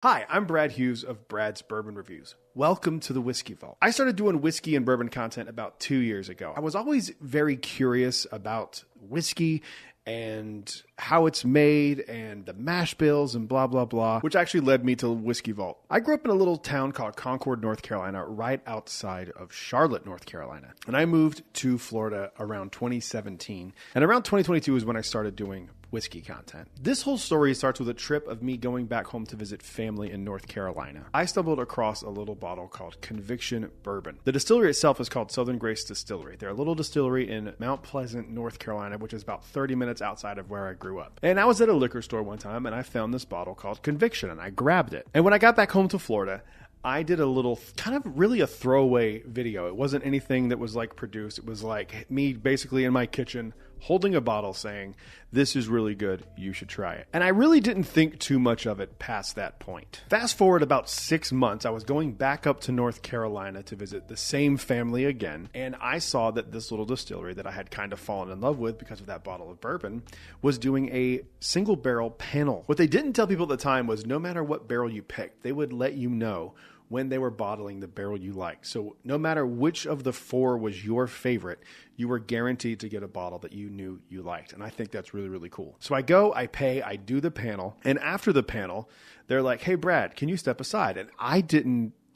Hi, I'm Brad Hughes of Brad's Bourbon Reviews. Welcome to the Whiskey Vault. I started doing whiskey and bourbon content about 2 years ago. I was always very curious about whiskey and how it's made and the mash bills and blah, blah, blah, which actually led me to Whiskey Vault. I grew up in a little town called Concord, North Carolina, right outside of Charlotte, North Carolina. And I moved to Florida around 2017. And around 2022 is when I started doing whiskey content. This whole story starts with a trip of me going back home to visit family in North Carolina. I stumbled across a little bottle called Conviction Bourbon. The distillery itself is called Southern Grace Distillery. They're a little distillery in Mount Pleasant, North Carolina, which is about 30 minutes outside of where I grew up. And I was at a liquor store one time and I found this bottle called Conviction and I grabbed it. And when I got back home to Florida, I did a little kind of really a throwaway video. It wasn't anything that was like produced. It was like me basically in my kitchen holding a bottle saying, "This is really good. You should try it." And I really didn't think too much of it past that point. Fast forward about 6 months, I was going back up to North Carolina to visit the same family again. And I saw that this little distillery that I had kind of fallen in love with because of that bottle of bourbon was doing a single barrel panel. What they didn't tell people at the time was no matter what barrel you picked, they would let you know when they were bottling the barrel you liked. So no matter which of the four was your favorite, you were guaranteed to get a bottle that you knew you liked. And I think that's really, really cool. So I go, I pay, I do the panel. And after the panel, they're like, "Hey, Brad, can you step aside?" And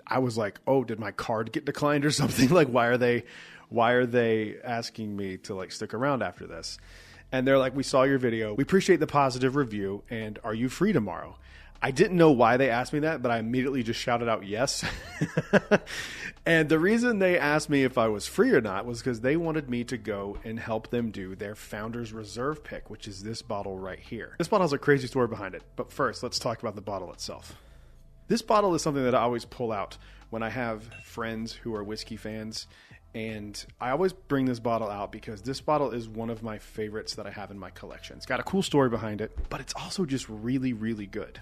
I was like, "Oh, did my card get declined or something?" Like, why are they asking me to like stick around after this? And they're like, "We saw your video. We appreciate the positive review. And are you free tomorrow?" I didn't know why they asked me that, but I immediately just shouted out yes. And the reason they asked me if I was free or not was because they wanted me to go and help them do their Founder's Reserve pick, which is this bottle right here. This bottle has a crazy story behind it. But first, let's talk about the bottle itself. This bottle is something that I always pull out when I have friends who are whiskey fans. And I always bring this bottle out because this bottle is one of my favorites that I have in my collection. It's got a cool story behind it, but it's also just really, really good.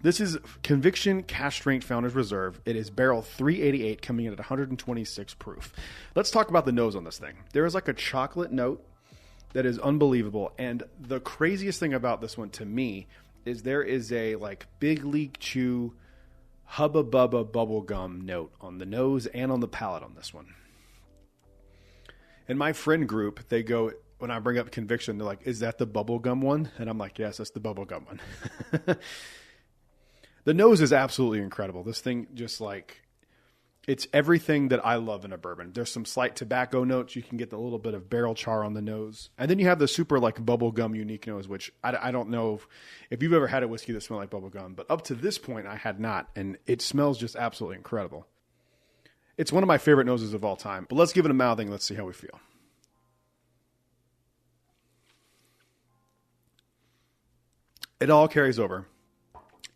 This is Conviction Cask Strength Founder's Reserve. It is barrel 388 coming in at 126 proof. Let's talk about the nose on this thing. There is like a chocolate note that is unbelievable. And the craziest thing about this one to me is there is a like Big League Chew Hubba Bubba bubblegum note on the nose and on the palate on this one. In my friend group, they go, when I bring up Conviction, they're like, "Is that the bubblegum one?" And I'm like, "Yes, that's the bubblegum one." The nose is absolutely incredible. This thing just like, it's everything that I love in a bourbon. There's some slight tobacco notes. You can get a little bit of barrel char on the nose. And then you have the super like bubblegum unique nose, which I don't know if you've ever had a whiskey that smelled like bubblegum, but up to this point I had not. And it smells just absolutely incredible. It's one of my favorite noses of all time. But let's give it a mouthing. Let's see how we feel. It all carries over.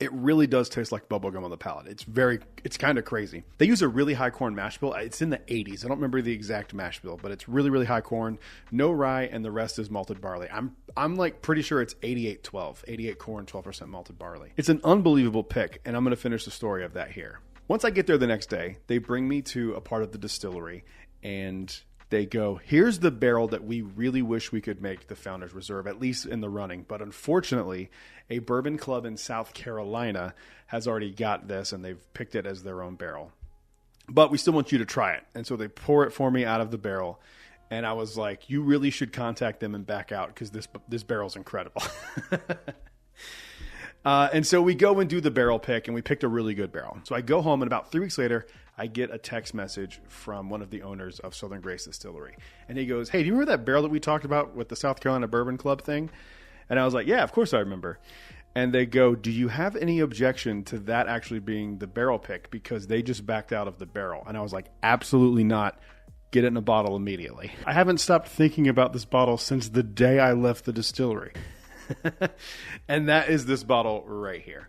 It really does taste like bubblegum on the palate. It's kind of crazy. They use a really high corn mash bill. It's in the 80s. I don't remember the exact mash bill, but it's really, really high corn, no rye, and the rest is malted barley. I'm like pretty sure it's 88-12, 88 corn, 12% malted barley. It's an unbelievable pick, and I'm going to finish the story of that here. Once I get there the next day, they bring me to a part of the distillery, and they go, "Here's the barrel that we really wish we could make the Founder's Reserve, at least in the running. But unfortunately, a bourbon club in South Carolina has already got this and they've picked it as their own barrel. But we still want you to try it." And so they pour it for me out of the barrel. And I was like, "You really should contact them and back out because this barrel's incredible." And so we go and do the barrel pick, and we picked a really good barrel. So I go home, and about 3 weeks later, I get a text message from one of the owners of Southern Grace Distillery. And he goes, "Hey, do you remember that barrel that we talked about with the South Carolina Bourbon Club thing?" And I was like, "Yeah, of course I remember." And they go, "Do you have any objection to that actually being the barrel pick? Because they just backed out of the barrel." And I was like, "Absolutely not. Get it in a bottle immediately." I haven't stopped thinking about this bottle since the day I left the distillery. And that is this bottle right here.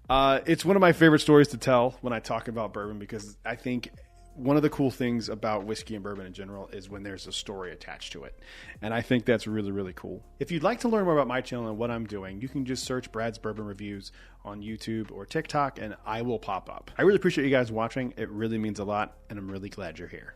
It's one of my favorite stories to tell when I talk about bourbon because I think one of the cool things about whiskey and bourbon in general is when there's a story attached to it. And I think that's really, really cool. If you'd like to learn more about my channel and what I'm doing, you can just search Brad's Bourbon Reviews on YouTube or TikTok and I will pop up. I really appreciate you guys watching. It really means a lot and I'm really glad you're here.